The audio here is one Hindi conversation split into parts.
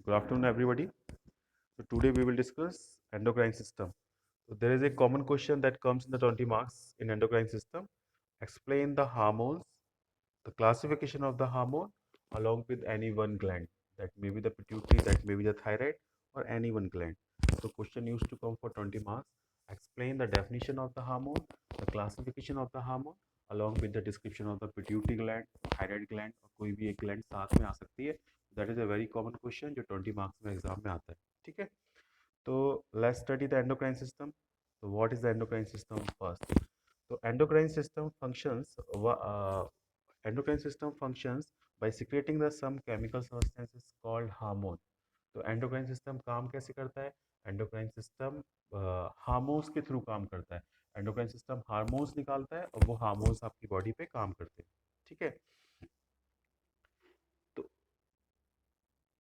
Good afternoon, everybody. So today we will discuss endocrine system. So there is a common question that comes in the 20 marks in endocrine system. Explain the hormones, the classification of the hormone along with any one gland. That may be the pituitary, that may be the thyroid, or any one gland. So question used to come for 20 marks. Explain the definition of the hormone, the classification of the hormone along with the description of the pituitary gland, thyroid gland और कोई भी एक gland साथ में आ सकती है. That is a very common question जो 20 मार्क्स में एग्जाम में आता है. ठीक है, तो let's study the endocrine system. तो what is the endocrine system first. तो endocrine system functions by secreting the some chemical substances called hormone. तो एंडोक्राइन सिस्टम काम कैसे करता है. एंडोक्राइन सिस्टम हार्मोन्स के थ्रू काम करता है. एंडोक्राइन सिस्टम हार्मोन्स निकालता है और वो हार्मोन्स आपकी बॉडी पे काम करते हैं. ठीक है, तो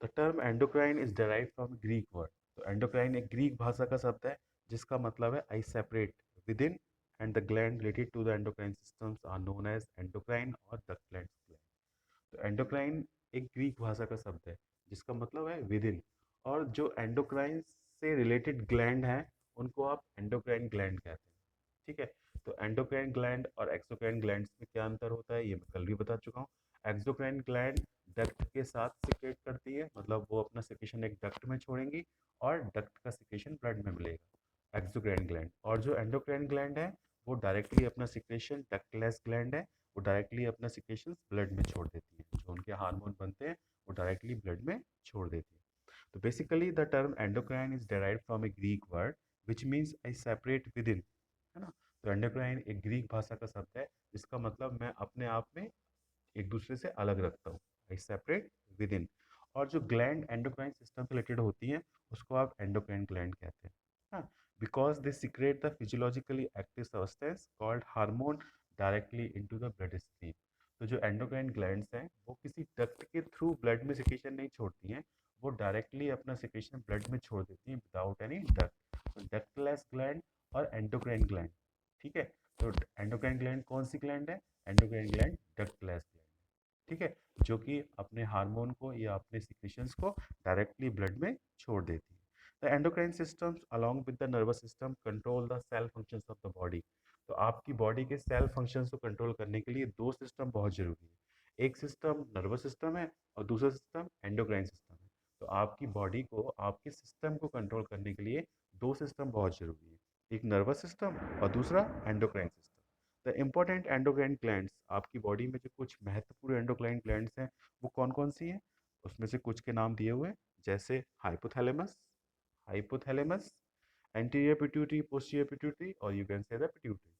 the term endocrine is derive from Greek word. तो एंडोक्राइन एक ग्रीक भाषा का शब्द है जिसका मतलब है I separate with in and the gland related to the endocrine systems are known as endocrine और डक्ट ग्लैंड. तो एंडोक्राइन एक ग्रीक भाषा का शब्द है जिसका मतलब है विद इन, और जो एंडोक्राइन से रिलेटेड ग्लैंड हैं उनको आप एंडोक्राइन ग्लैंड कहते हैं. ठीक है, तो एंडोक्राइन ग्लैंड और एक्सोक्राइन ग्लैंड्स में क्या अंतर होता है ये मैं कल भी बता चुका हूँ. एक्सोक्राइन ग्लैंड डक्ट के साथ सिक्रेट करती है, मतलब वो अपना सिक्रेशन एक डक्ट में छोड़ेंगी और डक्ट का सिक्रेशन ब्लड में मिलेगा, एक्सोक्राइन ग्लैंड. और जो एंडोक्राइन ग्लैंड है वो डायरेक्टली अपना सिक्रेशन, डक्टलेस ग्लैंड है, वो डायरेक्टली अपना सिक्रेशन ब्लड में छोड़ देती है. जो उनके हार्मोन बनते हैं वो डायरेक्टली ब्लड में छोड़ देती है. तो basically the term endocrine is derived from A Greek word which means I separate with इन, है ना. तो एंडोक्राइन एक ग्रीक भाषा का शब्द है जिसका मतलब मैं अपने आप में एक दूसरे से अलग रखता हूँ, आई सेपरेट विद इन. और जो ग्लैंड एंडोक्राइन सिस्टम से रिलेटेड होती हैं उसको आप एंडोक्राइन ग्लैंड कहते हैं. हाँ, because they secrete the physiologically active substance called hormone directly into the blood stream. तो जो एंडोक्राइन ग्लैंड्स हैं वो किसी डक्ट के थ्रू ब्लड में सिक्रेशन नहीं छोड़ती हैं, वो डायरेक्टली अपना सिक्रेशन ब्लड में छोड़ देती हैं विदाउट एनी डक्ट. तो डक्टलेस ग्लैंड और एंडोक्राइन ग्लैंड. ठीक है, तो एंडोक्राइन ग्लैंड कौन सी ग्लैंड है. Endocrine gland ductless gland. ठीक है, जो कि अपने हार्मोन को या अपने सिक्रेशंस को डायरेक्टली ब्लड में छोड़ देती है. The endocrine systems along with the nervous system control the cell functions of the body. तो आपकी बॉडी के सेल फंक्शंस को कंट्रोल करने के लिए दो सिस्टम बहुत जरूरी है. एक सिस्टम नर्वस सिस्टम है और दूसरा सिस्टम एंडोक्राइन सिस्टम है. तो आपकी बॉडी को, आपके सिस्टम को कंट्रोल करने के लिए दो सिस्टम बहुत जरूरी है, एक नर्वस सिस्टम और दूसरा endocrine system. The important endocrine glands, आपकी बॉडी में जो कुछ महत्वपूर्ण एंडोक्राइन ग्लैंड्स हैं वो कौन कौन सी हैं. उसमें से कुछ के नाम दिए हुए हैं, जैसे hypothalamus, hypothalamus, anterior pituitary, posterior pituitary, और you can say the pituitary.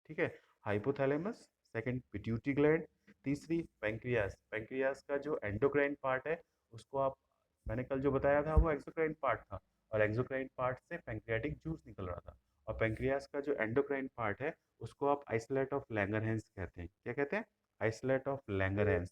ठीक है, हाइपोथैलेमस, सेकंड पिट्यूटरी ग्लैंड, तीसरी पैंक्रियास. पैंक्रियास का जो एंडोक्राइन पार्ट है उसको आप, मैंने कल जो बताया था वो एक्सोक्राइन पार्ट था और एक्सोक्राइन पार्ट से पैंक्रियाटिक जूस निकल रहा था. और पैंक्रियास का जो एंडोक्राइन पार्ट है उसको आप आइसोलेट ऑफ लैंगरहैंस कहते हैं. क्या कहते हैं. Isolate of Langerhans.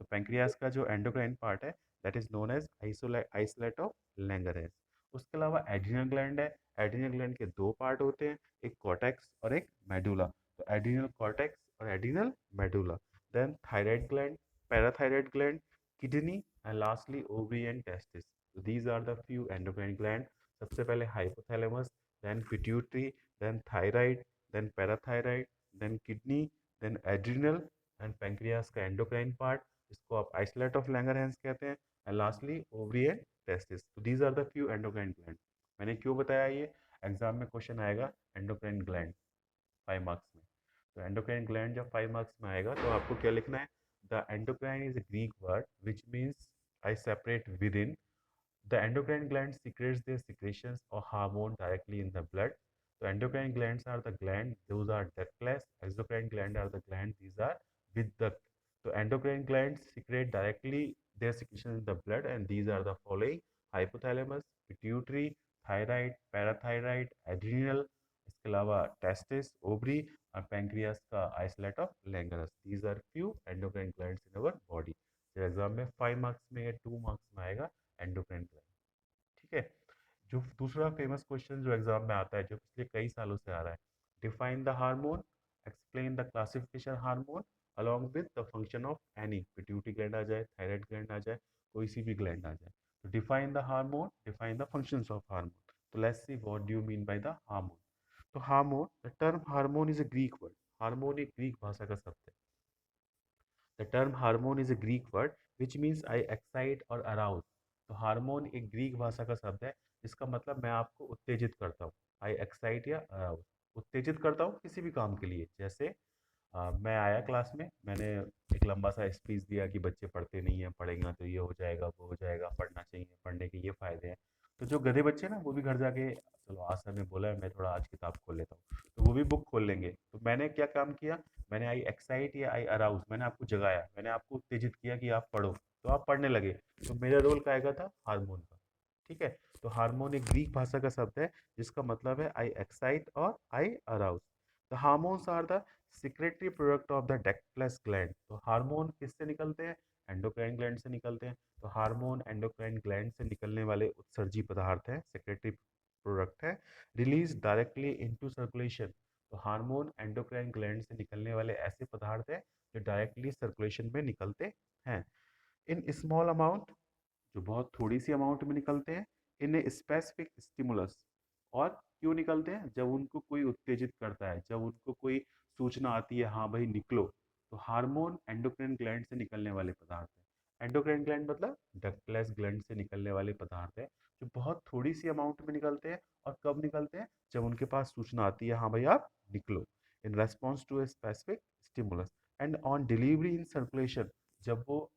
तो पैंक्रियास का जो एंडोक्राइन पार्ट है that is known as isolate of Langerhans. उसके अलावा एड्रिनल ग्लैंड है. एड्रिनल ग्लैंड के दो पार्ट होते हैं, एक कॉर्टेक्स और एक मेडुला. तो एड्रिनल कॉर्टेक्स और adrenal medulla. Then thyroid gland, parathyroid gland, kidney and lastly ovary and testis. So these are the few endocrine gland. सबसे पहले hypothalamus, then pituitary, then thyroid, then parathyroid, then kidney, then adrenal and pancreas का एंडोक्राइन पार्ट, इसको आप आइसोलेट ऑफ लैंगरहैंस कहते हैं, and lastly ovary and testis. तो these are the few endocrine gland. मैंने क्यों बताया ये, एग्जाम में क्वेश्चन आएगा एंडोक्राइन ग्लैंड 5 मार्क्स में. तो एंडोक्राइन ग्लैंड जब 5 मार्क्स में आएगा तो आपको क्या लिखना है. The endocrine is a Greek word which means I separate within. The endocrine gland secretes their secretions or hormone directly in the blood. So endocrine glands are the gland, those are ductless. Exocrine gland are the gland, these are with duct. So endocrine glands secrete directly their secretions in the blood, and these are the following: hypothalamus, pituitary, thyroid, parathyroid, adrenal, इसके अलावा टेस्टिस, ओवरी और पैंक्रियास का isolate of Langerhans. These are few endocrine glands in our body. Exam में 5 मार्क्स में या 2 मार्क्स में आएगा एंडोक्राइन ग्लैंड. ठीक है, जो दूसरा फेमस क्वेश्चन जो एग्जाम में आता है, जो पिछले कई सालों से आ रहा है, define the hormone, explain the classification hormone along with the function of any. Pituitary gland आ जाए, थायराइड ग्लैंड आ जाए, कोई सी भी ग्लैंड आ जाए. So define the hormone, define the functions of hormone. So let's see what do you mean by the hormone. तो hormone, the term hormone is a Greek word. Hormone एक ग्रीक भाषा का शब्द है. The term hormone is a Greek word which means I excite और अराउज. तो हार्मोन एक ग्रीक भाषा का शब्द है जिसका मतलब मैं आपको उत्तेजित करता हूँ. आई एक्साइट या अराउज, उत्तेजित करता हूँ किसी भी काम के लिए. जैसे मैं आया क्लास में, मैंने एक लंबा सा स्पीच दिया कि बच्चे पढ़ते नहीं हैं, पढ़ेंगे तो ये हो जाएगा, वो हो जाएगा, पढ़ना चाहिए, पढ़ने के ये फ़ायदे हैं. तो जो गधे बच्चे ना, वो भी घर जाके चलो आज सर ने बोला है, मैं थोड़ा आज किताब खोल लेता हूँ, तो वो भी बुक खोल लेंगे. तो मैंने क्या काम किया, मैंने आई एक्साइट या आई अराउज, मैंने आपको जगाया, मैंने आपको उत्तेजित किया कि आप पढ़ो, तो आप पढ़ने लगे. तो मेरा रोल क्या आएगा था, हार्मोन का. ठीक है. तो हार्मोन एक ग्रीक भाषा का शब्द है जिसका मतलब है आई एक्साइट और I arouse. The hormones are the secretory product of the ductless gland. तो हार्मोन किससे निकलते हैं, एंडोक्राइन ग्लैंड से निकलते हैं. तो हार्मोन एंडोक्राइन ग्लैंड से निकलने वाले उत्सर्जी पदार्थ हैं, सेक्रेटरी प्रोडक्ट है, रिलीज डायरेक्टली इनटू सर्कुलेशन. तो हार्मोन एंडोक्राइन ग्लैंड से निकलने वाले ऐसे पदार्थ हैं जो डायरेक्टली सर्कुलेशन में निकलते हैं इन स्मॉल अमाउंट, जो बहुत थोड़ी सी अमाउंट में निकलते हैं, इन ए स्पेसिफिक स्टिमुलस. और क्यों निकलते हैं, जब उनको कोई उत्तेजित करता है, जब उनको कोई सूचना आती है हाँ भाई निकलो. तो हार्मोन एंडोक्राइन ग्लैंड से निकलने वाले पदार्थ हैं. एंडोक्राइन ग्लैंड मतलब डक्टलेस ग्लैंड से निकलने वाले पदार्थ हैं जो बहुत थोड़ी सी अमाउंट में निकलते हैं. और कब निकलते हैं, जब उनके पास सूचना आती है हाँ भाई आप निकलो, in response to a specific stimulus. And on delivery in circulation, जब वो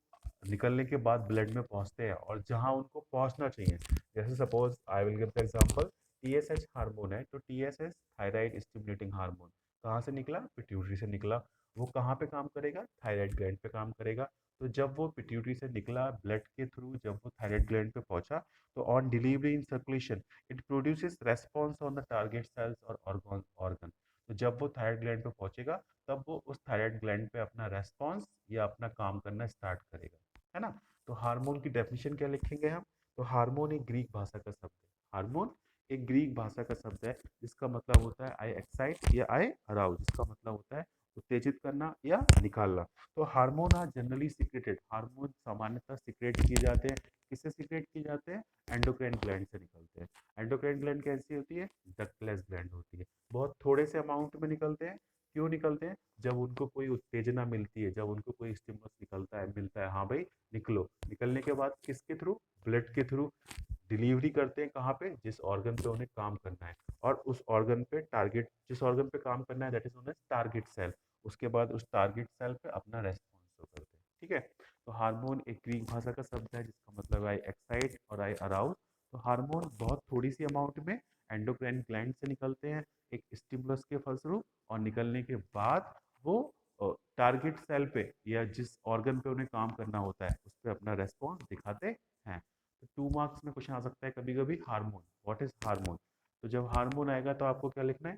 निकलने के बाद ब्लड में पहुंचते हैं और जहां उनको पहुंचना चाहिए. जैसे suppose I will give the example, TSH hormone है, तो टीएसएच थायराइड स्टिमुलेटिंग हार्मोन कहाँ से निकला, पिट्यूटरी से निकला. वो कहाँ पे काम करेगा, थायराइड ग्लैंड पे काम करेगा. तो जब वो पिट्यूटरी से निकला ब्लड के थ्रू, जब वो थायराइड ग्लैंड पे पहुंचा, तो on delivery in circulation it produces response on the target cells और ऑर्गन. तो जब वो थायराइड ग्लैंड पे पहुंचेगा, तब वो उस थायराइड ग्लैंड पे अपना रेस्पॉन्स या अपना काम करना स्टार्ट करेगा, है ना. तो हार्मोन की डेफिनेशन क्या लिखेंगे हम, तो हार्मोन एक ग्रीक भाषा का शब्द है. हार्मोन एक ग्रीक भाषा का शब्द है जिसका मतलब होता है आई एक्साइट या आई अराउज, जिसका मतलब होता है उत्तेजित करना या निकालना. तो hormone are generally secreted, hormone सामान्यतः सिक्रेट किए जाते हैं. किससे सिक्रेट किए जाते हैं, एंडोक्राइन ग्लैंड से निकलते हैं. एंडोक्राइन ग्लैंड कैसी होती है, डक्टलेस ग्लैंड होती है. बहुत थोड़े से अमाउंट में निकलते हैं. क्यों निकलते हैं, जब उनको कोई उत्तेजना मिलती है, जब उनको कोई स्टिमुलस निकलता है, मिलता है हाँ भाई निकलो. निकलने के बाद किसके थ्रू, ब्लड के थ्रू डिलीवरी करते हैं कहाँ पे, जिस ऑर्गन पे उन्हें काम करना है. और उस ऑर्गन पे टारगेट, जिस ऑर्गन पे काम करना है that is known as target cell. उसके बाद उस टारगेट सेल पे अपना रेस्पॉन्स शो करते हैं. ठीक है. तो हार्मोन एक ग्रीक भाषा का शब्द है जिसका मतलब आई एक्साइट और आई अराउज. तो हार्मोन बहुत थोड़ी सी अमाउंट में एंडोक्राइन ग्लैंड से निकलते हैं एक स्टिमुलस के फलस्वरूप, और निकलने के बाद वो टारगेट सेल पे या जिस ऑर्गन पे उन्हें काम करना होता है उस पर अपना रेस्पॉन्स दिखाते हैं. तो 2 मार्क्स में क्वेश्चन आ सकता है कभी कभी, हार्मोन, व्हाट इज हार्मोन. तो जब हार्मोन आएगा तो आपको क्या लिखना है,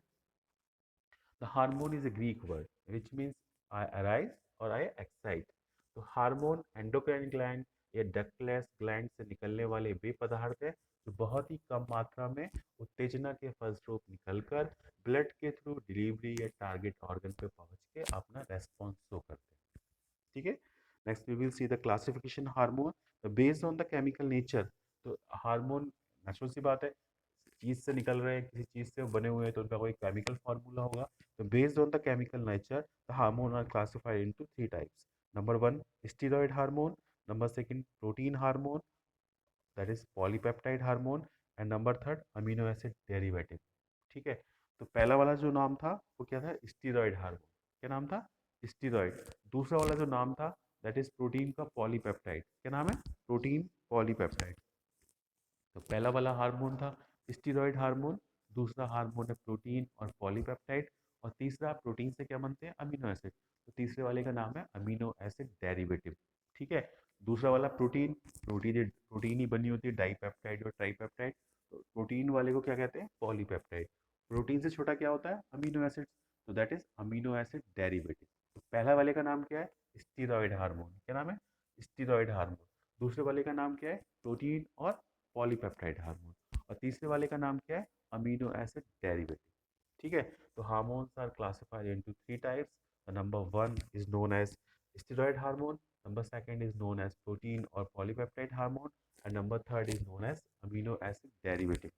the hormone is a Greek word which means I arise और I excite. तो हार्मोन एंडोक्राइन ग्लैंड या डक्टलेस ग्लैंड से निकलने वाले वे पदार्थ है जो बहुत ही कम मात्रा में उत्तेजना के फलस्वरूप निकलकर ब्लड के थ्रू डिलीवरी या टारगेट ऑर्गन पे पहुंच के अपना रेस्पॉन्स शो करते हैं. ठीक है. Next we will see the classification hormone based on the chemical nature. तो हार्मोन नेचुरल सी बात है, चीज से निकल रहे हैं, किसी चीज से बने हुए हैं, तो उनका कोई केमिकल फार्मूला होगा. तो based on the chemical nature the hormone are classified into 3 types. Number 1 steroid hormone, number second protein hormone, that is polypeptide hormone, and number third amino acid derivative. ठीक है. तो पहला वाला जो नाम था वो क्या था, स्टीरॉयड हार्मोन. क्या नाम था, स्टीरॉयड. दूसरा वाला जो नाम था दैट इज प्रोटीन का पॉलीपेप्टाइड. क्या नाम है, प्रोटीन पॉलीपेप्टाइड. तो पहला वाला हार्मोन था स्टीरॉयड हार्मोन, दूसरा हार्मोन है प्रोटीन और पॉलीपेप्टाइड, और तीसरा प्रोटीन से क्या बनते हैं, अमीनो एसिड. तो तीसरे वाले का नाम है अमीनो एसिड डेरिवेटिव. ठीक है. दूसरा वाला प्रोटीन, प्रोटीन ही बनी होती है डाईपेप्टाइड और ट्राईपेप्टाइड. तो प्रोटीन वाले को क्या कहते हैं, पॉलीपेप्टाइड. प्रोटीन से छोटा क्या होता है, अमीनो एसिड, तो that is amino acid derivative. तो पहला वाले का नाम क्या है, स्टीरॉयड हार्मोन. क्या नाम है, स्टीरॉयड हार्मोन. दूसरे वाले का नाम क्या है, प्रोटीन और पॉलीपेप्टाइड हार्मोन. और तीसरे वाले का नाम क्या है, अमीनो एसिड डेरिवेटिव. ठीक है. तो hormones are classified into 3 types. Number 1 is known as steroid hormone, number second is known as protein और polypeptide hormone, and number third is known as amino acid derivative.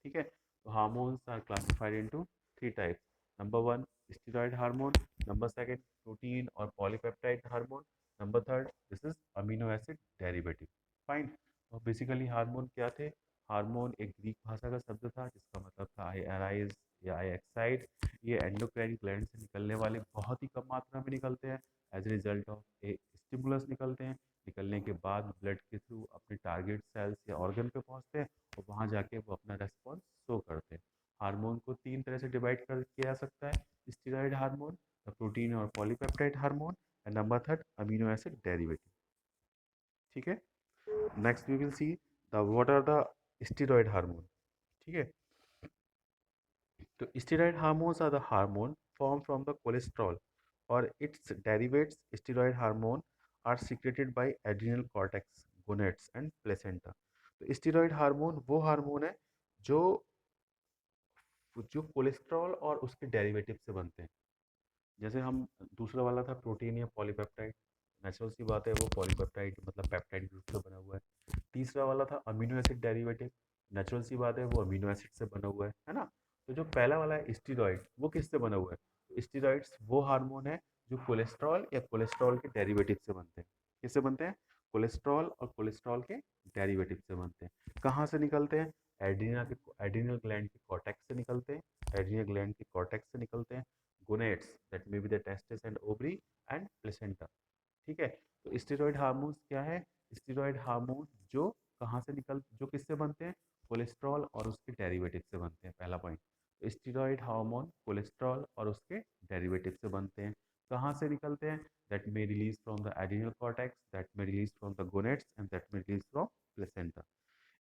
ठीक है, तो hormones are classified into three types. Number one steroid hormone, number second protein और polypeptide hormone, number third this is amino acid derivative. Fine. तो बेसिकली हार्मोन क्या थे? हार्मोन एक ग्रीक भाषा का शब्द था जिसका मतलब था आई अराइज या आई एक्साइट। ये एंडोक्राइन ग्लैंड से निकलने वाले बहुत ही कम मात्रा में निकलते हैं, as a result of a stimulus निकलते हैं। निकलने के बाद ब्लड के थ्रू अपने टारगेट सेल्स या ऑर्गन पे पहुंचते हैं और वहाँ जाके वो अपना रेस्पॉन्स शो करते हैं। हार्मोन को तीन तरह से डिवाइड कर किया जा सकता है: स्टेरॉयड हार्मोन, प्रोटीन और polypeptide hormone, and number third amino acid derivative. ठीक है, next we will see the what are the steroid hormone. ठीक है, तो steroid hormones are the hormone form from the cholesterol और its derivates steroid hormone are secreted by adrenal cortex, gonads and placenta. तो स्टेरॉयड हार्मोन वो हार्मोन है जो जो कोलेस्ट्रॉल और उसके डेरिवेटिव से बनते हैं। जैसे हम दूसरा वाला था प्रोटीन या पॉलीपेप्टाइड, नेचुरल सी बात है वो पॉलीपेप्टाइड मतलब पेप्टाइड ग्रुप से बना हुआ है। तीसरा वाला था अमीनो एसिड डेरिवेटिव, नेचुरल सी बात है वो अमीनो एसिड से बना हुआ है ना। तो जो पहला वाला है स्टीरॉइड, वो किससे बना हुआ है? स्टीरॉइड्स वो हार्मोन है जो कोलेस्ट्रॉल या कोलेस्ट्रॉल के डेरिवेटिव से बनते हैं। किससे बनते हैं? कोलेस्ट्रॉल और कोलेस्ट्रॉल के डेरिवेटिव से बनते हैं। कहाँ से निकलते हैं? एड्रीना के एड्रीनल ग्लैंड के कॉर्टेक्स से निकलते हैं। एड्रीनल ग्लैंड के कॉर्टेक्स से निकलते हैं। Gonads, that may be the testis and ovary and placenta. ठीक है, तो स्टेरॉयड हार्मोन्स क्या है? स्टेरॉयड हार्मोन जो कहाँ से निकल जो किससे बनते हैं? कोलेस्ट्रॉल और उसके डेरिवेटिव से बनते हैं, पहला पॉइंट। तो स्टेरॉयड हार्मोन कोलेस्ट्रॉल और उसके डेरिवेटिव से बनते हैं। कहाँ से निकलते हैं? That may release from the adrenal cortex, that may release from the gonads and that may release from placenta.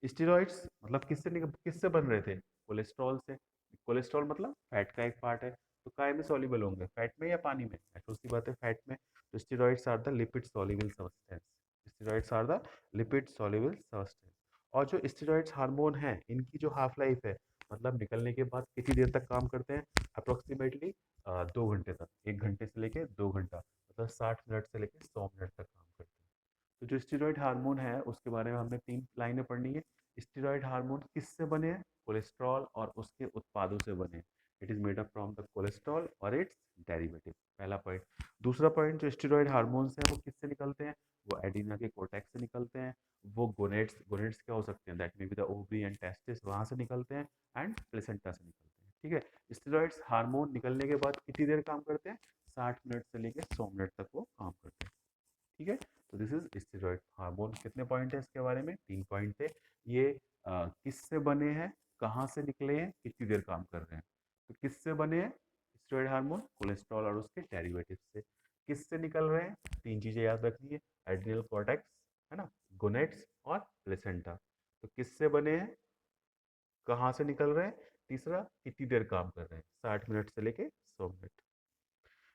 Steroids मतलब किससे बन रहे थे? कोलेस्ट्रॉल से। कोलेस्ट्रॉल मतलब फैट का एक पार्ट है, तो काय में सॉल्युबल होंगे? फैट में या पानी में? नेचुरल सी बात है फैट में। तो steroids are the lipid soluble substance. Steroids are the lipid soluble substance. और जो स्टेरॉइड्स हार्मोन है इनकी जो हाफ लाइफ है, मतलब निकलने के बाद कितनी देर तक काम करते हैं? अप्रोक्सीमेटली 2 घंटे तक। 1 घंटे से लेके 2 घंटा, मतलब 60 मिनट से लेके 100 मिनट तक काम करते हैं। तो जो स्टेरॉयड हार्मोन है उसके बारे में हमने तीन लाइनें पढ़नी है। स्टेरॉयड हार्मोन किससे बने हैं? कोलेस्ट्रॉल और उसके उत्पादों से बने हैं। It is made up from the cholesterol और इट्स डेरिवेटिव, पहला पॉइंट। दूसरा पॉइंट, जो स्टेरॉयड हार्मोन्स हैं वो किससे निकलते हैं? वो एडिना के कोर्टेक्स से निकलते हैं। वो गोनेट्स गोनेट्स क्या हो सकते हैं? That may be the ovary and testis, वहां से निकलते हैं। एंड प्लेसेंटा से निकलते हैं। ठीक है, स्टेरॉइड्स हार्मोन निकलने के बाद कितनी देर काम करते हैं? 60 मिनट से लेकर 100 मिनट तक वो काम करते हैं। ठीक है, तो दिस इज स्टेरॉइड हार्मोन। कितने पॉइंट है इसके बारे में? 3 पॉइंट थे। ये किससे बने हैं, कहाँ से निकले हैं, कितनी देर काम कर रहे हैं? तो किससे बने हैं स्टेरॉइड हार्मोन? कोलेस्ट्रॉल और उसके डेरिवेटिव से। किससे निकल रहे हैं? तीन चीजें याद रखनी है: एड्रिनल कॉर्टेक्स, है ना, गोनेट्स और प्लेसेंटा। तो किससे बने हैं, कहाँ से निकल रहे हैं, तीसरा कितनी देर काम कर रहे हैं? 60 मिनट से लेके 100 minute.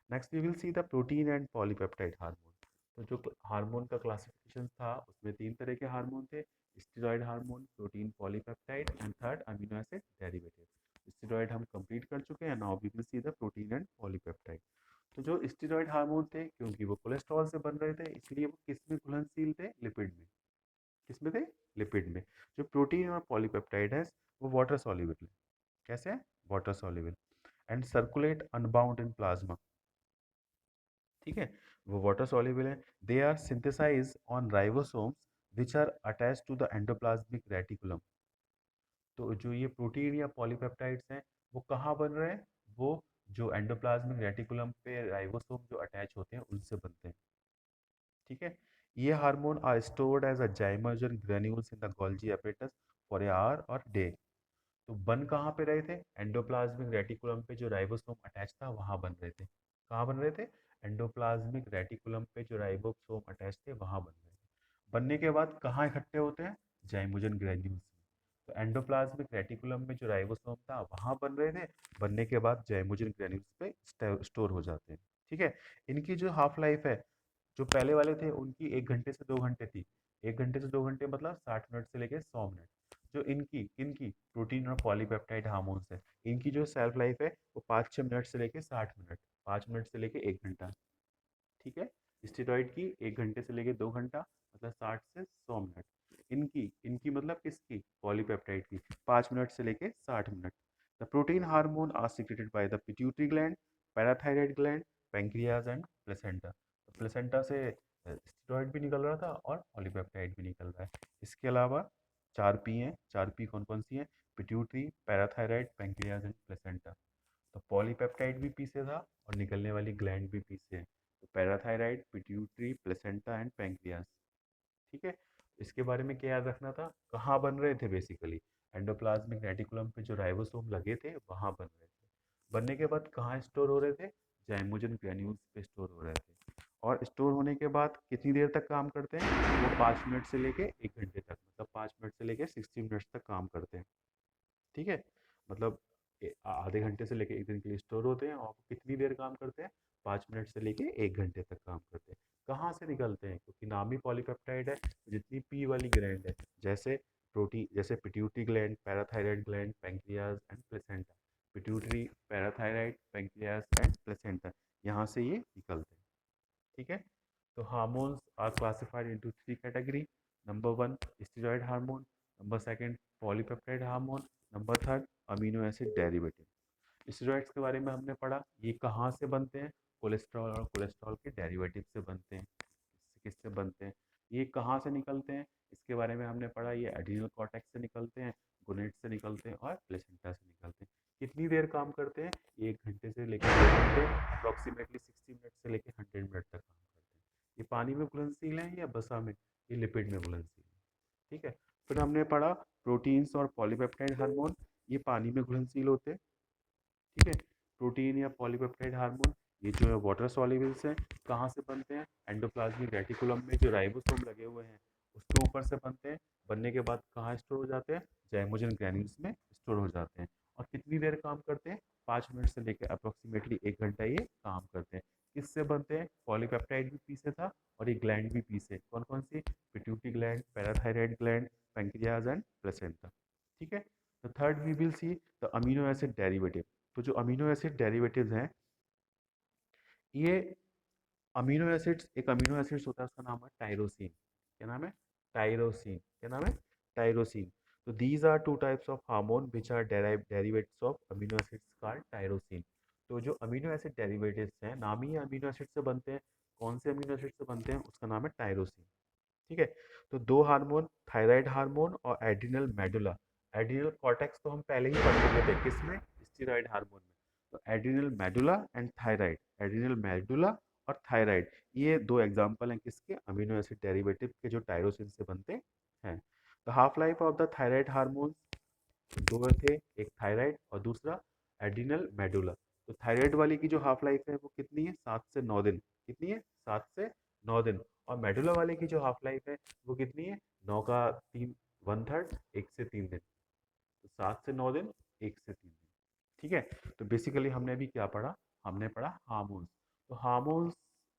Next we will see the protein and polypeptide hormone. तो जो हार्मोन का क्लासिफिकेशन था उसमें तीन तरह के हार्मोन थे: steroid hormone, protein polypeptide and third amino acid derivative. Steroid हम कंप्लीट कर चुके हैं, now we will see the protein and polypeptide. तो जो स्टेरॉयड हार्मोन थे, क्योंकि वो कोलेस्ट्रॉल से बन रहे थे, इसलिए वो किस में घुलनशील थे? लिपिड में। किस में थे? लिपिड में। जो प्रोटीन और पॉलीपेप्टाइड है वो वाटर सॉल्युबल है। कैसे है? Water soluble. And circulate unbound in plasma. ठीक है, वो वाटर सॉल्युबल है। They are synthesize on ribosomes which are attach to the endoplasmic reticulum. तो जो ये प्रोटीन या पॉलीपेप्टाइड्स हैं वो कहाँ बन रहे हैं? वो जो एंडोप्लाज्मिक रेटिकुलम पे राइबोसोम जो अटैच होते हैं उनसे बनते हैं। ठीक है, ये hormone are stored as a zymogen granules in the Golgi apparatus for a hour और डे। तो बन कहाँ पे रहे थे? एंडोप्लाज्मिक रेटिकुलम पे जो राइबोसोम अटैच था वहां बन रहे थे। कहाँ बन रहे थे? एंडोप्लाज्मिक रेटिकुलम पे जो राइबोसोम अटैच थे वहां बन रहे थे। बनने के बाद कहाँ इकट्ठे होते हैं? जाइमोजन ग्रेन्यूल्स में। तो एंडोप्लाज्मिक रेटिकुलम में जो राइबोसोम था वहां बन रहे थे, बनने के बाद जाइमोजन ग्रेन्यूल्स पे स्टोर हो जाते हैं। ठीक है, इनकी जो हाफ लाइफ है, जो पहले वाले थे उनकी 1 घंटे से 2 घंटे थी। 1 घंटे से 2 घंटे मतलब 60 मिनट से लेके 100 मिनट। जो इनकी इनकी प्रोटीन और पॉलीपेप्टाइड हार्मोन्स है, इनकी जो सेल्फ लाइफ है वो 5-6 मिनट से लेके 60 मिनट, 5 मिनट से लेके 1 घंटा। ठीक है, स्टेरॉइड की 1 घंटे से लेके 2 घंटा, मतलब 60 से 100 मिनट। इनकी इनकी मतलब किसकी, पॉलीपेप्टाइड की, 5 मिनट से लेके 60 minute. The protein hormone are secreted by the pituitary gland, parathyroid gland, pancreas and placenta. तो प्लेसेंटा से स्टेरॉइड भी निकल रहा था और पॉलीपेप्टाइड भी निकल रहा है। इसके अलावा 4 पी हैं। 4 पी कौन कौन सी हैं, pituitary, parathyroid, pancreas and placenta. तो पॉलीपेप्टाइड भी पी से था और निकलने वाली ग्लैंड भी पी से है। तो parathyroid, pituitary, placenta and pancreas. ठीक है, इसके बारे में क्या याद रखना था, कहाँ बन रहे थे बेसिकली, एंडोप्लाज्मिक रेटिकुलम पे जो राइबोसोम लगे थे वहाँ बन रहे थे। बनने के बाद कहाँ स्टोर हो रहे थे, जाइमोजन ग्रैन्यूल्स पे स्टोर हो रहे थे। और स्टोर होने के बाद कितनी देर तक काम करते हैं, वो 5 मिनट से लेके 1 घंटे तक, मतलब 5 मिनट से लेके 60 मिनट्स तक काम करते हैं। ठीक है, मतलब आधे घंटे से लेके 1 दिन के लिए स्टोर होते हैं और कितनी देर काम करते हैं, 5 मिनट से लेके 1 घंटे तक काम करते हैं। कहाँ से निकलते हैं, क्योंकि नाम ही पॉलीपेप्टाइड है, तो जितनी पी वाली ग्लैंड है, जैसे प्रोटीन, जैसे pituitary gland, parathyroid gland, pancreas and placenta, pituitary, parathyroid, pancreas and placenta, यहाँ से ये निकलते हैं। ठीक है, तो hormones are classified into 3 category. Number 1 steroid hormone, number second polypeptide hormone, number third amino acid derivative. Steroids के बारे में हमने पढ़ा, ये कहाँ से बनते हैं, कोलेस्ट्रॉल और कोलेस्ट्रॉल के डेरिवेटिव से बनते हैं। किससे किससे बनते हैं, ये कहाँ से निकलते हैं, इसके बारे में हमने पढ़ा, ये एड्रिनल कॉर्टेक्स से निकलते हैं, गोनेट से निकलते हैं और प्लेसेंटा से निकलते हैं। कितनी देर काम करते हैं, 1 घंटे से लेकर 2 घंटे, अप्रॉक्सीमेटली 60 मिनट से लेकर 100 मिनट तक काम करते हैं। ये पानी में घुलनशील है या बसा में, ये लिपिड में घुलनशील है। ठीक है, फिर हमने पढ़ा प्रोटीन्स और पॉलीपेप्टाइड हार्मोन, ये पानी में घुलनशील होते हैं। ठीक है, प्रोटीन या पॉलीपेप्टाइड हार्मोन ये जो है वाटर सॉल्युबल्स हैं। कहाँ से बनते हैं, एंडोप्लाज्मिक रेटिकुलम में जो राइबोसोम लगे हुए हैं उसके ऊपर से बनते हैं। बनने के बाद कहाँ स्टोर हो जाते हैं, जाइमोजन ग्रैन्यूल्स में स्टोर हो जाते हैं। और कितनी देर काम करते हैं, 5 मिनट से लेकर अप्रोक्सीमेटली 1 घंटा ये काम करते हैं। किससे बनते हैं, पॉलीपेप्टाइड भी पी से था और ये ग्लैंड भी पी से, कौन कौन सी, pituitary gland, parathyroid gland, pancreas and placenta. ठीक है, तो third we will see the amino acid derivative. तो जो अमीनो एसिड डेरिवेटिव्स हैं, ये अमीनो एसिड्स, एक अमीनो एसिड्स होता है उसका नाम है टायरोसिन। क्या नाम है, टायरोसिन। क्या नाम है, टायरोसिन। तो these are two types of hormone which are derivatives of amino acids called tyrosine. तो जो अमीनो एसिड डेरिवेटिव्स हैं, नाम ही अमीनो एसिड से बनते हैं, कौन से अमीनो एसिड से बनते हैं, उसका नाम है टायरोसिन। ठीक है, तो दो हार्मोन, थायराइड हार्मोन और एड्रिनल मेडुला। एड्रिनल कॉर्टेक्स तो हम पहले ही पढ़ चुके थे, किसमें, स्टीरॉयड हार्मोन में। तो adrenal medulla and thyroid, adrenal medulla और थायराइड, ये दो एग्जांपल हैं किसके, अमीनो एसिड डेरिवेटिव के जो टायरोसिन से बनते हैं। The half life of the thyroid hormone दो थे, एक थायराइड और दूसरा एड्रिनल मेडुला। तो थायराइड वाली की जो हाफ लाइफ है वो कितनी है, 7 से 9 दिन। कितनी है, 7 से 9 दिन। और मेडुला वाले की जो हाफ लाइफ है वो कितनी है, 9 का 3 1/3, 1 से 3 दिन। तो 7 से 9 दिन, 1 से 3 दिन। ठीक है, तो बेसिकली हमने अभी क्या पढ़ा, हमने पढ़ा हार्मोन्स। तो हार्मोन्स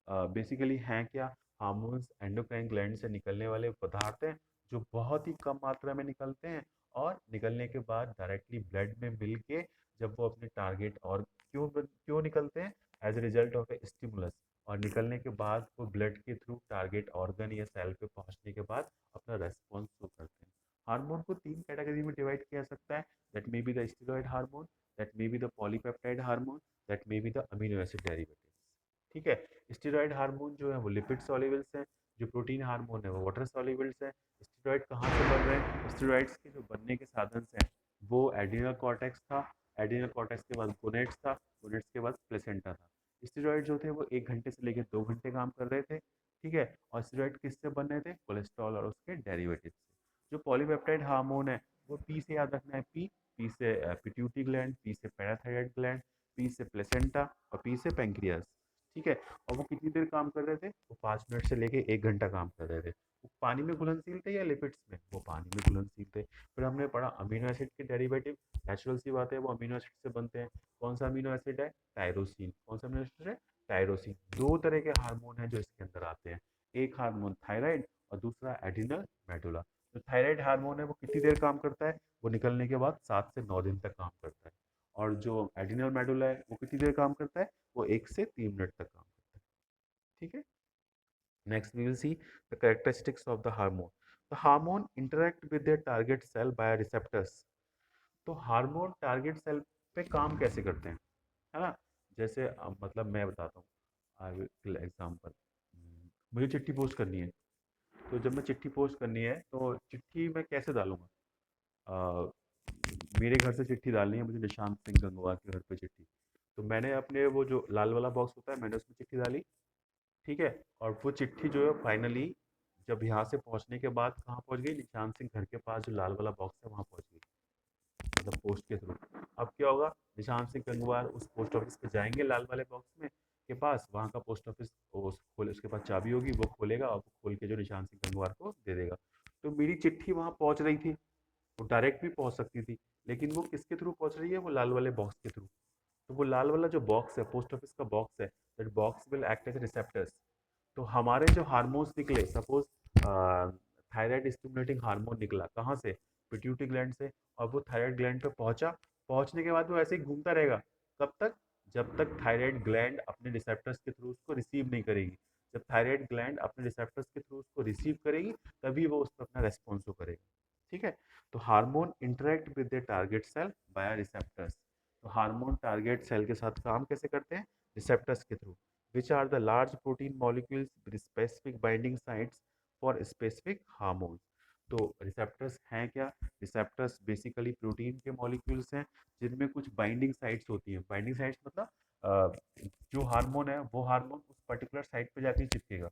बेसिकली हैं क्या, हार्मोन्स एंडोक्राइन ग्लैंड से निकलने वाले पदार्थ हैं जो बहुत ही कम मात्रा में निकलते हैं और निकलने के बाद डायरेक्टली ब्लड में मिल के जब वो अपने टारगेट, और क्यों निकलते हैं, as a result of a stimulus, और निकलने के बाद वो ब्लड के थ्रू टारगेट ऑर्गन या सेल पे पहुंचने के बाद अपना रेस्पॉन्स शो करते हैं। हार्मोन को 3 कैटेगरी में डिवाइड किया जा सकता है, that may be the steroid hormone, that may be the polypeptide hormone, that may be the amino acid derivatives. ठीक है, स्टेरॉयड हार्मोन जो है वो लिपिड सॉल्युबल्स है, जो प्रोटीन हार्मोन है वो वाटर सॉल्युबल्स है। स्टेरॉयड कहाँ से बन रहे हैं, स्टेरॉयड्स के जो बनने के साधन हैं वो एड्रिनल कॉर्टेक्स था, एड्रिनल कॉर्टेक्स के बाद गोनेट्स था, गोनेट्स के बाद प्लेसेंटा था। स्टेरॉयड जो थे वो 1 घंटे से लेकर 2 घंटे काम कर रहे थे। ठीक है, और स्टेरॉयड किससे बन रहे थे, कोलेस्ट्रॉल और उसके डेरिवेटिव से। जो पॉलीपेप्टाइड हार्मोन है वो पी से याद रखना है, पी, पी से पिट्यूटरी ग्लैंड, पी से पैराथायराइड ग्लैंड, पी से प्लेसेंटा और पी से पैंक्रियाज। ठीक है, और वो कितनी देर काम कर रहे थे, वो 5 मिनट से लेके 1 घंटा काम कर रहे थे। वो पानी में घुलनशील थे या लिपिड्स में, वो पानी में घुलनशील थे। फिर हमने पढ़ा अमीनो एसिड के डेरिवेटिव, नेचुरल सी बात है वो अमीनो एसिड से बनते हैं। कौन सा अमीनो एसिड है, टायरोसिन। कौन सा अमीनो एसिड है, टायरोसिन। दो तरह के हार्मोन हैं जो इसके अंदर आते हैं, एक हार्मोन थायराइड और दूसरा एड्रिनल मेडुला। जो थायराइड हार्मोन है वो कितनी देर काम करता है, वो निकलने के बाद 7 से 9 दिन तक काम करता है। और जो एड्रिनल मेडुला है वो कितनी देर काम करता है, वो 1 से 3 मिनट तक काम करता है। ठीक है, next we will see the characteristics of the hormone. The hormone interact with the target cell by receptors. तो हार्मोन टारगेट सेल पे काम कैसे करते हैं, है ना? जैसे मतलब मैं बताता हूँ, आई विल एग्जांपल। मुझे चिट्ठी पोस्ट करनी है, तो जब मैं चिट्ठी पोस्ट करनी है तो चिट्ठी मैं कैसे डालूंगा? अ, मेरे घर से चिट्ठी डालनी है मुझे निशांत सिंह गंगवार के घर पे चिट्ठी। तो मैंने अपने वो जो लाल वाला बॉक्स होता है मैंने उसमें चिट्ठी डाली, ठीक है? और वो चिट्ठी जो है फाइनली जब यहाँ से पहुँचने के बाद कहाँ पहुँच गई? निशांत सिंह घर के पास जो लाल वाला बॉक्स है वहाँ पहुँच गई, मतलब पोस्ट के थ्रू। अब क्या होगा? निशांत सिंह गंगवार उस पोस्ट ऑफिस पे जाएंगे लाल वाले बॉक्स में के पास, वहाँ का पोस्ट ऑफिस खोले, उसके पास चाबी होगी, वो खोलेगा और वो खोल के जो निशांत सिंह गंगवार को दे देगा। तो मेरी चिट्ठी वहाँ पहुँच रही थी, वो डायरेक्ट भी पहुँच सकती थी, लेकिन वो किसके थ्रू पहुँच रही है? वो लाल वाले बॉक्स के थ्रू। तो वो लाल वाला जो बॉक्स है, पोस्ट ऑफिस का बॉक्स है, that box will act as receptors. तो हमारे जो हार्मोन्स निकले, सपोज थायराइड स्टिमुलेटिंग हार्मोन निकला कहाँ से? पिट्यूटरी ग्लैंड से। और वो थायराइड ग्लैंड पे पहुंचा, पहुंचने के बाद वो ऐसे ही घूमता रहेगा। कब तक? जब तक थायराइड ग्लैंड अपने रिसेप्टर्स के थ्रू उसको रिसीव नहीं करेगी। जब थायराइड ग्लैंड अपने रिसेप्टर्स के थ्रू उसको रिसीव करेगी, तभी वो उस पर अपना रेस्पॉन्स करेगा, ठीक है? तो hormone interact with the target cell by receptors. तो हार्मोन टारगेट सेल के साथ काम कैसे करते हैं? रिसेप्टर्स के through, which are the large protein molecules with specific binding sites for specific hormones। तो रिसेप्टर्स हैं क्या? रिसेप्टर्स बेसिकली प्रोटीन के मॉलिक्यूल्स हैं जिनमें कुछ बाइंडिंग साइट्स होती हैं। बाइंडिंग साइट्स मतलब जो हार्मोन है वो हार्मोन उस पर्टिकुलर साइट पे जाके चिपकेगा।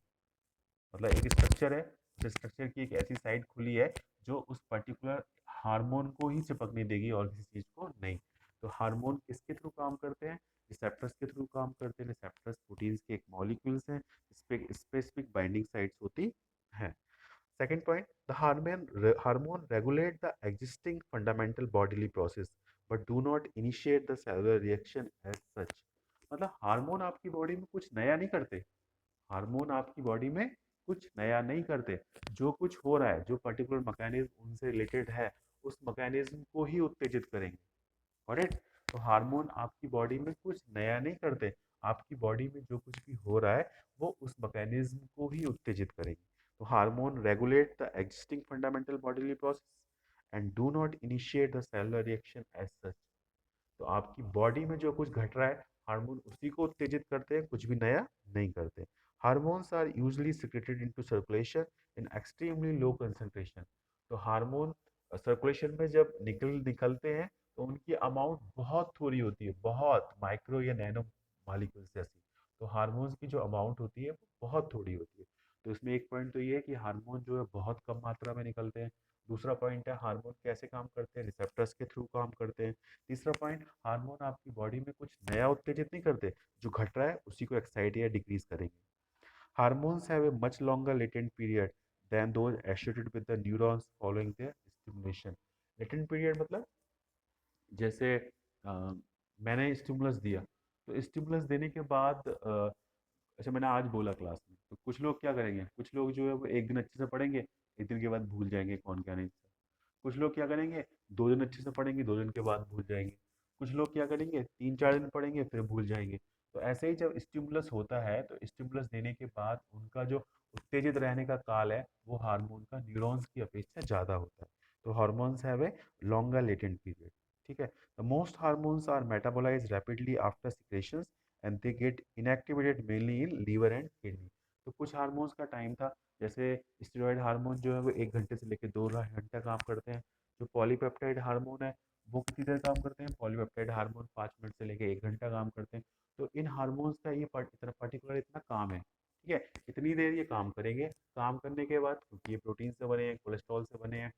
मतलब एक स्ट्रक्चर है, उस स्ट्रक्चर की एक ऐसी साइट खुली है जो उस पर्टिकुलर हार्मोन को ही चिपकने देगी और किसी चीज़ को नहीं। तो हार्मोन किसके थ्रू काम करते हैं? रिसेप्टर्स के थ्रू काम करते हैं। रिसेप्टर्स प्रोटीन्स के एक मॉलिक्यूल्स हैं, इस पे स्पेसिफिक बाइंडिंग साइट्स होती हैं। Second point, the hormone regulate the existing fundamental bodily process but do not initiate the cellular reaction as such। मतलब हार्मोन आपकी बॉडी में कुछ नया नहीं करते। हार्मोन आपकी बॉडी में कुछ नया नहीं करते। जो कुछ हो रहा है, जो पर्टिकुलर मैकेनिज्म उनसे रिलेटेड है, उस मैकेनिज्म को ही उत्तेजित करेंगे, करेक्ट? तो हार्मोन आपकी बॉडी में कुछ नया नहीं करते। आपकी बॉडी में जो कुछ भी हो रहा है वो उस मैकेनिज्म को ही उत्तेजित करेंगे। तो hormone regulate the existing fundamental bodily process and do not initiate the cellular reaction as such. तो आपकी बॉडी में जो कुछ घट रहा है, हार्मोन उसी को उत्तेजित करते हैं, कुछ भी नया नहीं करते। Hormones are usually secreted into circulation in extremely low concentration. तो हार्मोन सर्कुलेशन में जब निकलते हैं तो उनकी अमाउंट बहुत थोड़ी होती है, बहुत माइक्रो या नैनो मॉलिक्यूल्स जैसी। तो हार्मोन्स की जो अमाउंट होती है वो बहुत थोड़ी होती है। तो इसमें एक पॉइंट तो ये है कि हार्मोन जो है बहुत कम मात्रा में निकलते हैं। दूसरा पॉइंट है हार्मोन कैसे काम करते हैं? रिसेप्टर्स के थ्रू काम करते हैं। तीसरा पॉइंट, हार्मोन आपकी बॉडी में कुछ नया उत्तेजित नहीं करते, जो घट रहा है उसी को एक्साइट या डिक्रीज करेंगे। Hormones have a much longer latent period than those associated with the neurons following their stimulation. Latent period मतलब जैसे मैंने स्टिमुलस दिया, तो स्टिमुलस देने के बाद अच्छा मैंने आज बोला क्लास में, तो कुछ लोग क्या करेंगे? कुछ लोग जो है वो एक दिन अच्छे से पढ़ेंगे, एक दिन के बाद भूल जाएंगे कौन क्या नहीं। कुछ लोग क्या करेंगे? 2 दिन अच्छे से पढ़ेंगे, 2 दिन के बाद भूल जाएँगे। कुछ लोग क्या करेंगे? 3-4 दिन पढ़ेंगे फिर भूल जाएँगे। तो ऐसे ही जब स्टिमुलस होता है तो स्टिमुलस देने के बाद उनका जो उत्तेजित रहने का काल है वो हार्मोन का न्यूरॉन्स की अपेक्षा ज़्यादा होता है। तो hormones have a longer latent period, ठीक है? The most hormones are metabolised rapidly after secretions and they get inactivated mainly in liver and kidney. तो कुछ हार्मोन्स का टाइम था, जैसे स्टेरॉयड हार्मोन जो है वो 1 घंटे से लेके 2 घंटा काम करते हैं। जो पॉलीपेप्टाइड हार्मोन है वो कितनी देर काम करते हैं? पॉलीपेप्टाइड हार्मोन 5 मिनट से लेके 1 घंटा काम करते हैं। तो इन हार्मोन्स का ये इतना पर्टिकुलर इतना काम है, ठीक है? इतनी देर ये काम करेंगे, काम करने के बाद क्योंकि ये प्रोटीन से बने हैं, कोलेस्ट्रॉल से बने हैं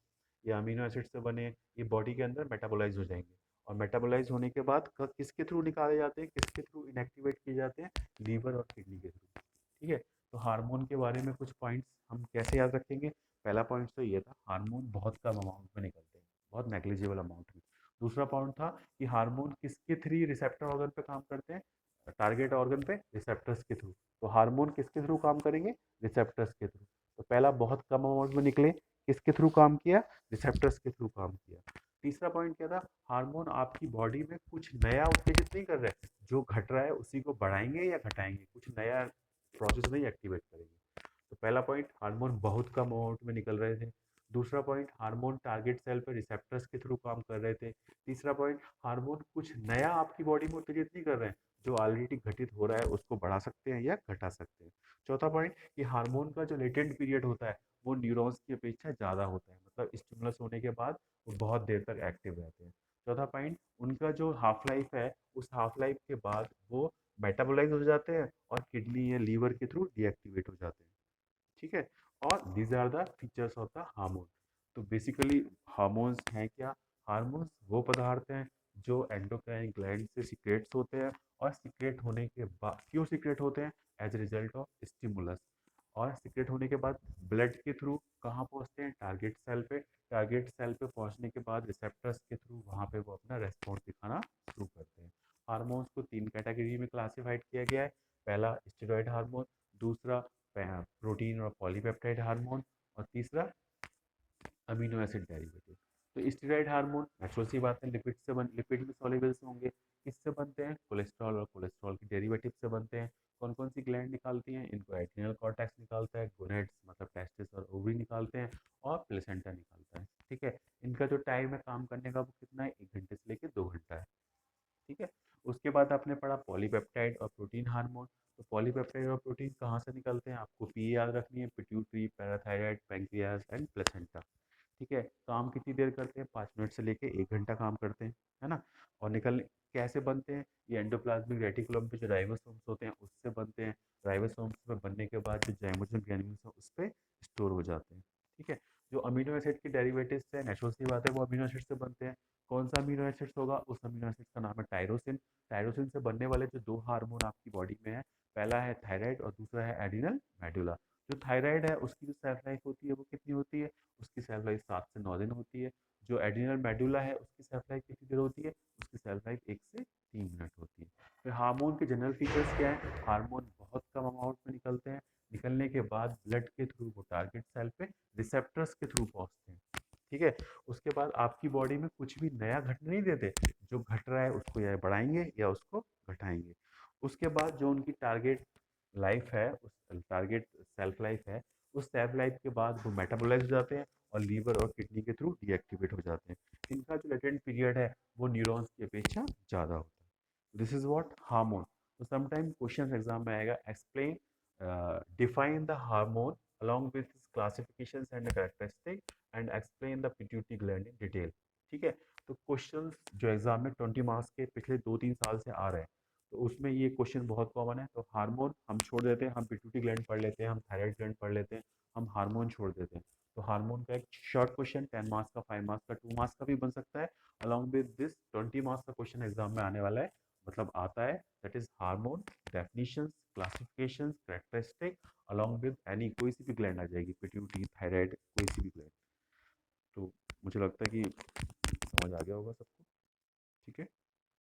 या अमीनो एसिड से बने हैं, ये बॉडी के अंदर मेटाबोलाइज हो जाएंगे। और मेटाबोलाइज होने के बाद किसके थ्रू निकाले जाते हैं? किसके थ्रू इनएक्टिवेट किए जाते हैं? लीवर और किडनी के थ्रू, ठीक है? तो हार्मोन के बारे में कुछ पॉइंट्स हम कैसे याद रखेंगे? पहला पॉइंट तो ये था, हार्मोन बहुत कम अमाउंट में निकलते हैं, बहुत नेग्लिजिबल अमाउंट में। दूसरा पॉइंट था कि हार्मोन किसके थ्रू रिसेप्टर ऑर्गन पे काम करते हैं? टारगेट ऑर्गन पे रिसेप्टर्स के थ्रू। तो हार्मोन किसके थ्रू काम करेंगे? रिसेप्टर्स के थ्रू। तो पहला, बहुत कम अमाउंट में निकले, किसके थ्रू काम किया? रिसेप्टर्स के थ्रू काम किया। तीसरा पॉइंट क्या था? हार्मोन आपकी बॉडी में कुछ नया उत्तेजित नहीं कर रहे, जो घट रहा है उसी को बढ़ाएंगे या घटाएंगे, कुछ नया प्रोसेस नहीं एक्टिवेट करेंगे। तो पहला पॉइंट, हार्मोन बहुत कम अमाउंट में निकल रहे थे। दूसरा पॉइंट, हार्मोन टारगेट सेल पे रिसेप्टर्स के थ्रू काम कर रहे थे। तीसरा पॉइंट, हार्मोन कुछ नया आपकी बॉडी में उत्तेजित नहीं कर रहे हैं, जो ऑलरेडी घटित हो रहा है उसको बढ़ा सकते हैं या घटा सकते हैं। चौथा पॉइंट, कि हार्मोन का जो लेटेंट पीरियड होता है वो न्यूरॉन्स की अपेक्षा ज़्यादा होता है, मतलब स्टिमुलस होने के बाद वो बहुत देर तक एक्टिव रहते हैं। चौथा पॉइंट, उनका जो हाफ लाइफ है उस हाफ लाइफ के बाद वो मेटाबोलाइज हो जाते हैं और किडनी या लीवर के थ्रू डीएक्टिवेट हो जाते हैं। ठीक है। और these are the features of the hormone. तो बेसिकली हार्मोन्स हैं क्या? हार्मोन्स वो पदार्थ हैं जो एंडोक्राइन ग्लैंड से सीक्रेट्स होते हैं, और सीक्रेट होने के बाद क्यों सीक्रेट होते हैं? As a result of stimulus. और सीक्रेट होने के बाद ब्लड के थ्रू कहाँ पहुँचते हैं? टारगेट सेल पे। टारगेट सेल पे पहुँचने के बाद रिसेप्टर्स के थ्रू वहाँ पे वो अपना रेस्पॉन्स दिखाना शुरू करते हैं। हार्मोन्स को 3 कैटेगरी में क्लासिफाइड किया गया है। पहला स्टेरॉयड हार्मोन, दूसरा प्रोटीन और पॉलीपेप्टाइड हार्मोन, और तीसरा अमीनो एसिड डेरिवेटिव। तो स्टेरॉयड हार्मोन नेचुरल सी बात है, लिपिड में सॉल्युबल्स होंगे। किससे बनते हैं? कोलेस्ट्रॉल और कोलेस्ट्रॉल के डेरिवेटिव से बनते हैं। कौन कौन सी ग्लैंड निकालती हैं इनको? एड्रिनल कॉर्टेक्स निकालता है, गोनेड्स मतलब टेस्टिस और ओवरी निकालते हैं, और प्लेसेंटा निकालता है। ठीक है। इनका जो टाइम है काम करने का वो कितना है? 1 घंटे से लेकर 2 घंटा है। ठीक है। उसके बाद आपने पढ़ा पॉलीपेप्टाइड और प्रोटीन हार्मोन। तो पॉलीपेप्टाइड और प्रोटीन कहाँ से निकलते हैं? आपको पी याद रखनी है, pituitary, parathyroid, pancreas and placenta. ठीक है। काम कितनी देर करते हैं? 5 मिनट से लेके 1 घंटा काम करते हैं, है ना। और निकल कैसे बनते हैं? ये एंडोप्लाज्मिक रेटिकुलम पे जो राइबोसोम्स होते हैं उससे बनते हैं। राइबोसोम्स पे बनने के बाद जो जाइमोटिक ग्रैन्यूल्स हैं उस पे स्टोर हो जाते हैं। ठीक है। जो अमीनो एसिड के डेरिवेटिव्स हैं नेचुरल सी बात है वो अमीनो एसिड से बनते हैं। कौन सा अमीनो एसिड होगा? उस अमीनो एसिड का नाम है टायरोसिन। टायरोसिन से बनने वाले जो 2 हार्मोन आपकी बॉडी में है, पहला है थायराइड और दूसरा है एड्रिनल मेडुला। जो थायराइड है उसकी जो सेल्फ लाइफ होती है वो कितनी होती है? उसकी सेल्फ लाइफ 7 से 9 दिन होती है। जो एड्रिनल मेडुला है उसकी सेल्फ लाइफ कितनी देर होती है? उसकी सेल्फ लाइफ 1 से 3 मिनट होती है। फिर हार्मोन के जनरल फीचर्स क्या है? हार्मोन बहुत कम अमाउंट में निकलते हैं। निकलने के बाद ब्लड के थ्रू वो टारगेट सेल पे रिसेप्टर्स के थ्रू पहुंचते हैं। ठीक है। उसके बाद आपकी बॉडी में कुछ भी नया घटने नहीं देते, जो घट रहा है उसको या बढ़ाएंगे या उसको घटाएंगे। उसके बाद जो उनकी टारगेट लाइफ है, उस टारगेट सेल्फ लाइफ है, उस सेल्फ लाइफ के बाद वो मेटाबोलाइज हो जाते हैं और लीवर और किडनी के थ्रू डीएक्टिवेट हो जाते हैं। इनका जो लेटेंट पीरियड है वो न्यूरॉन्स की अपेक्षा ज़्यादा होता है। This is what hormone. तो समटाइम क्वेश्चन एग्जाम में आएगा, explain define the hormone along with its classifications and characteristics and explain the pituitary gland in detail। ठीक है। तो क्वेश्चंस जो एग्जाम में 20 मार्क्स के पिछले 2-3 साल से आ रहे हैं, तो उसमें ये क्वेश्चन बहुत कॉमन है। तो हार्मोन हम छोड़ देते हैं, हम पिट्यूटरी ग्लैंड पढ़ लेते हैं, हम थायराइड ग्लैंड पढ़ लेते हैं, हम हार्मोन छोड़ देते हैं। तो हार्मोन का एक शॉर्ट क्वेश्चन 10 मार्क्स का, 5 मार्क्स का, 2 मार्क्स का भी बन सकता है। अलॉन्ग विद दिस 20 मार्क्स का क्वेश्चन एग्जाम में आने वाला है, मतलब आता है। That is hormone definitions, classifications, characteristic, along with any कोई सी भी ग्लैंड आ जाएगी, पिट्यूटरी, थायराइड, कोई सी भी ग्लैंड। तो मुझे लगता है कि समझ आ गया होगा सबको। ठीक है।